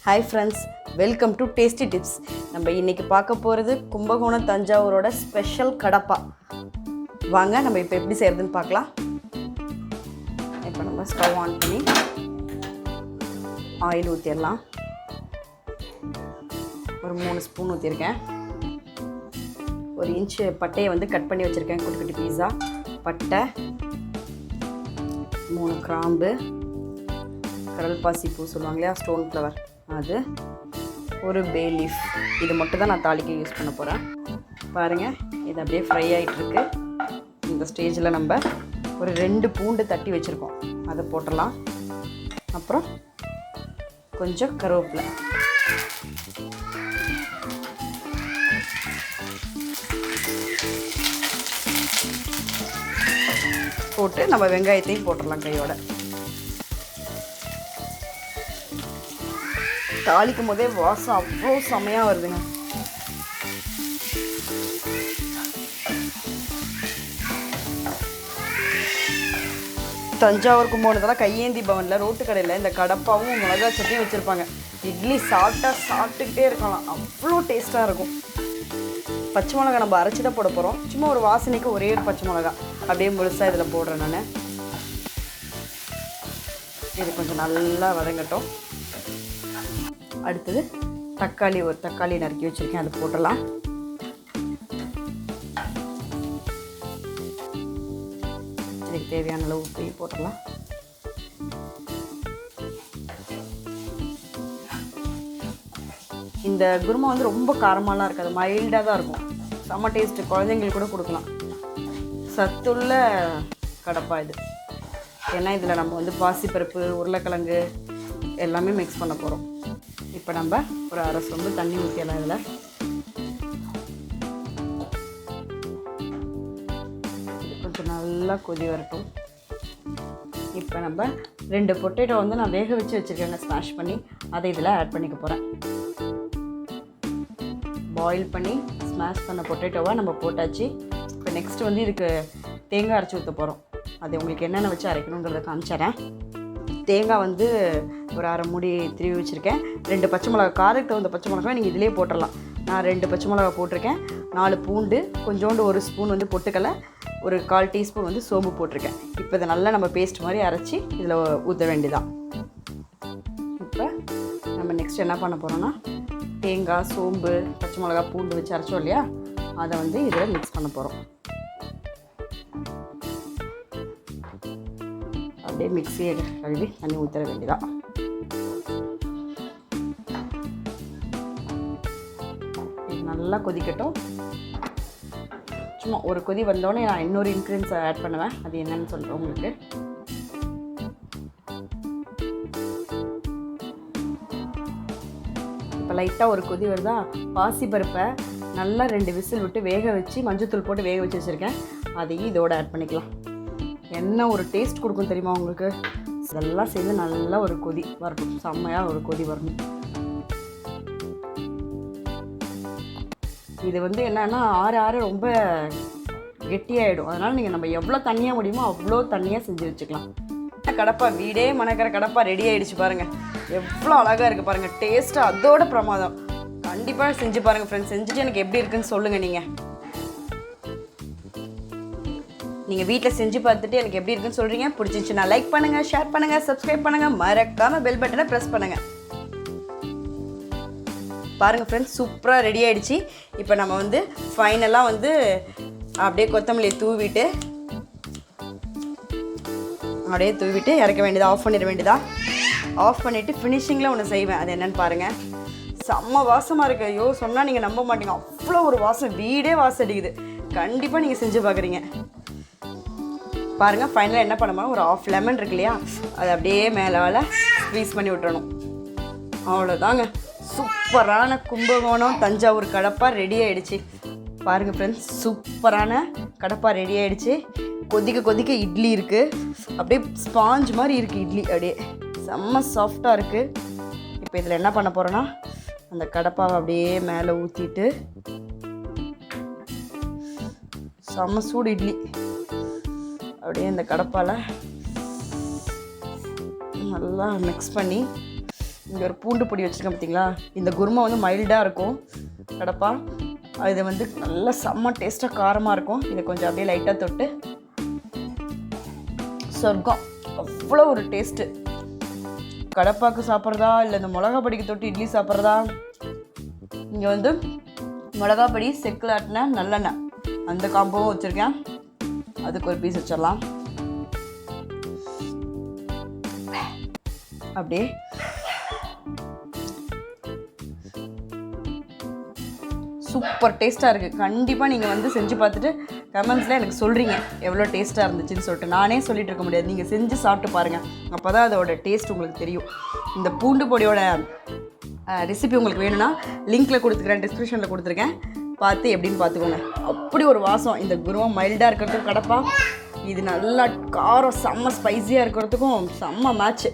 Hi friends, welcome to Tasty Tips. நம்ம இன்னைக்கு பார்க்க போறது கும்பகோணம் தஞ்சாவூரோட ஸ்பெஷல் கடப்பா. வாங்க நம்ம இப்போ எப்படி செய்யறதுன்னு பார்க்கலாம். இப்போ நம்ம ஸ்டவ் ஆன் பண்ணி ஆயில் ஊத்திடலாம். ஒரு 3 ஸ்பூன் ஊத்திருக்கேன். 1 இன்ச் பட்டையை வந்து கட் பண்ணி வச்சிருக்கேன், குட்டி குட்டி பீஸா. பட்டை, 3 கிராம்பு, கடல்பாசி பூ சொல்லுவாங்க இல்லையா, ஸ்டோன் ஃப்ளவர், அது, ஒரு பே லீஃப். இது மட்டும் தான் நான் தாளிக்க யூஸ் பண்ண போகிறேன். பாருங்கள், இது அப்படியே ஃப்ரை ஆகிட்டுருக்கு. இந்த ஸ்டேஜில் நம்ம ஒரு 2 பூண்டு தட்டி வச்சுருக்கோம், அதை போட்டுடலாம். அப்புறம் கொஞ்சம் கருவேப்பிலை, போட்டு நம்ம வெங்காயத்தையும் போட்டுடலாம் கையோட. தாளிக்கும் போதே வாசம் அவ்வளோ செமையாக வருதுங்க. தஞ்சாவூர் கும்பகோணத்தில் கையேந்தி பவனில் ரோட்டு கடையில் இந்த கடப்பாவும் மிளகா சட்னியும் வச்சுருப்பாங்க. இட்லி சாப்பிட்டுக்கிட்டே இருக்கலாம், அவ்வளோ டேஸ்ட்டாக இருக்கும். பச்சை மிளகா நம்ம அரைச்சி தான் போட போகிறோம். சும்மா ஒரு வாசனைக்கு ஒரே ஒரு பச்சை மிளகா அப்படியே முழுசாக இதில் போடுறேன் நான். இது கொஞ்சம் நல்லா வதங்கட்டும். அடுத்தது தக்காளி, ஒரு தக்காளி நறுக்கி வச்சுருக்கேன், அதை போடலாம். இதுக்கு தேவையான அளவு உப்பையும் போட்டுடலாம். இந்த குருமா வந்து ரொம்ப காரமாலாம் இருக்காது, மைல்டாக தான் இருக்கும். செம்ம டேஸ்ட்டு, குழந்தைங்களுக்கு கூட கொடுக்கலாம். சத்துள்ள கடப்பா இது. ஏன்னா இதில் நம்ம வந்து பாசிப்பருப்பு, உருளைக்கிழங்கு எல்லாமே மிக்ஸ் பண்ண போகிறோம். இப்போ நம்ம ஒரு அரை சொம்பு தண்ணி ஊற்றிடலாம். இதில் கொஞ்சம் நல்லா கொதி வரட்டும். இப்போ நம்ம 2 பொட்டேட்டோ வந்து நான் வேக வச்சு வச்சுருக்கேங்க, ஸ்மாஷ் பண்ணி, அதை இதில் ஆட் பண்ணிக்க போகிறேன். பாயில் பண்ணி ஸ்மாஷ் பண்ண பொட்டேட்டோவை நம்ம போட்டாச்சு. இப்போ நெக்ஸ்ட் வந்து இதுக்கு தேங்காய் அரைச்சி ஊற்ற போகிறோம். அது உங்களுக்கு என்னென்ன வச்சு அரைக்கணுன்றதை காமிச்சிடறேன். தேங்காய் வந்து ஒரு அரை மூடி திருவி வச்சுருக்கேன். 2 பச்சை மிளகா, காரத்துக்கு தகுந்த பச்சை மிளகாய் நீங்கள் இதிலே போட்டுடலாம். நான் 2 பச்சை மிளகா போட்டிருக்கேன். 4 பூண்டு, கொஞ்சோண்டு 1 ஸ்பூன் வந்து பொட்டுக்கடலை, ஒரு 1/4 டீஸ்பூன் வந்து சோம்பு போட்டிருக்கேன். இப்போ இதை நல்லா நம்ம பேஸ்ட் மாதிரி அரைச்சி இதில் ஊற்ற வேண்டியதான். இப்போ நம்ம நெக்ஸ்ட் என்ன பண்ண போகிறோன்னா, தேங்காய், சோம்பு, பச்சை மிளகா, பூண்டு வச்சு அரைச்சோம் இல்லையா, அதை வந்து இதில் மிக்ஸ் பண்ண போகிறோம். அப்படியே மிக்ஸியை கழுவி தண்ணி ஊற்ற வேண்டியதான். இது நல்லா கொதிக்கட்டும். சும்மா ஒரு கொதி வந்தோடனே நான் இன்னொரு இன்க்ரீடியன்ஸ் ஆட் பண்ணுவேன், அது என்னன்னு சொல்கிறேன் உங்களுக்கு. இப்போ லைட்டாக ஒரு கொதி வருதா, பாசிப்பருப்பை நல்லா 2 விசில் விட்டு வேக வச்சு மஞ்சத்தூள் போட்டு வேக வச்சு வச்சுருக்கேன், அதையும் இதோடு ஆட் பண்ணிக்கலாம். என்ன ஒரு டேஸ்ட் கொடுக்கும் தெரியுமா உங்களுக்கு. இதெல்லாம் சேர்ந்து நல்லா ஒரு கொதி வரணும், செம்மையாக ஒரு கொதி வரணும். இது வந்து என்னன்னா ஆற ரொம்ப கெட்டியாகிடும். அதனால் நீங்கள் நம்ம எவ்வளோ தண்ணியாக முடியுமோ அவ்வளோ தண்ணியாக செஞ்சு வச்சுக்கலாம். கடப்பா, வீடே மணக்கிற கடப்பா ரெடி ஆகிடுச்சு பாருங்கள். எவ்வளோ அழகாக இருக்குது பாருங்கள். டேஸ்ட்டு அதோட பிரமாதம். கண்டிப்பாக செஞ்சு பாருங்கள் ஃப்ரெண்ட்ஸ். செஞ்சுட்டு எனக்கு எப்படி இருக்குன்னு சொல்லுங்கள். நீங்கள் வீட்டில் செஞ்சு பார்த்துட்டு எனக்கு எப்படி இருக்குன்னு சொல்கிறீங்க. பிடிச்சிருந்துச்சுன்னா லைக் பண்ணுங்கள், ஷேர் பண்ணுங்கள், சப்ஸ்கிரைப் பண்ணுங்கள், மறக்காமல் பெல் பட்டனை ப்ரெஸ் பண்ணுங்கள். பாருங்கள் ஃப்ரெண்ட்ஸ், சூப்பராக ரெடி ஆகிடுச்சு. இப்போ நம்ம வந்து ஃபைனலாக வந்து அப்படியே கொத்தமல்லியை தூவிட்டு இறக்க வேண்டியதா, ஆஃப் பண்ணிட வேண்டியதா. ஆஃப் பண்ணிவிட்டு ஃபினிஷிங்கில் ஒன்று செய்வேன், அது என்னென்னு பாருங்கள். செம்ம வாசமாக இருக்குது. ஐயோ, சொன்னால் நீங்கள் நம்ப மாட்டீங்க, அவ்வளோ ஒரு வாசம், வீடே வாசம் அடிக்குது. கண்டிப்பாக நீங்கள் செஞ்சு பார்க்குறீங்க பாருங்கள். ஃபைனலாக என்ன பண்ண போகிறோம், ஒரு 1/2 லெமன் இருக்கு இல்லையா, அதை அப்படியே மேலே ஸ்க்வீஸ் பண்ணி விட்டுறணும். அவ்வளோதாங்க, சூப்பரான கும்பகோணம் தஞ்சாவூர் கடப்பா ரெடி ஆகிடுச்சு. பாருங்கள் ஃப்ரெண்ட்ஸ், சூப்பரான கடப்பா ரெடி ஆகிடுச்சு. கொதிக்க கொதிக்க இட்லி இருக்குது, அப்படியே ஸ்பாஞ்ச் மாதிரி இருக்குது இட்லி, அப்படியே செம்ம சாஃப்டாக இருக்குது. இப்போ இதில் என்ன பண்ண போகிறோன்னா, அந்த கடப்பாவை அப்படியே மேலே ஊற்றிட்டு, செம்ம சூடு இட்லி அப்படியே இந்த கடப்பால் நல்லா மிக்ஸ் பண்ணி இங்கே ஒரு பூண்டு பொடி வச்சுருக்கேன் பார்த்தீங்களா. இந்த குருமா வந்து மைல்டாக இருக்கும் கடப்பா. இது வந்து நல்லா செம்ம டேஸ்ட்டாக காரமாக இருக்கும். இதை கொஞ்சம் அப்படியே லைட்டாக தொட்டு சொர்க்கம். அவ்வளோ ஒரு டேஸ்ட்டு. கடப்பாக்கு சாப்பிட்றதா இல்லை இந்த மிளகா பொடிக்கு தொட்டு இட்லி சாப்பிட்றதா. இங்கே வந்து மிளகா பொடி செக்கில் ஆட்டின நல்லெண்ணெய் அந்த காம்போவும் வச்சுருக்கேன். அதுக்கு ஒரு பீஸ் வச்சிடலாம். அப்படியே சூப்பர் டேஸ்ட்டாக இருக்குது. கண்டிப்பாக நீங்கள் வந்து செஞ்சு பார்த்துட்டு கமெண்ட்ஸில் எனக்கு சொல்கிறீங்க எவ்வளோ டேஸ்ட்டாக இருந்துச்சுன்னு சொல்லிட்டு. நானே சொல்லிட்டு இருக்க முடியாது, நீங்கள் செஞ்சு சாப்பிட்டு பாருங்கள். அப்போ தான் அதோட டேஸ்ட் உங்களுக்கு தெரியும். இந்த பூண்டு பொடியோட ரெசிபி உங்களுக்கு வேணும்னா லிங்க்கில் கொடுத்துக்கிறேன், டிஸ்கிரிப்ஷனில் கொடுத்துருக்கேன். பார்த்து எப்படின்னு பார்த்துக்கோங்க. அப்படி ஒரு வாசம். இந்த குருமா மைல்டாக இருக்கிறதுக்கும் கடப்பா, இது நல்லா காரம் செம்ம ஸ்பைஸியாக இருக்கிறதுக்கும் செம்ம மேட்ச்சு.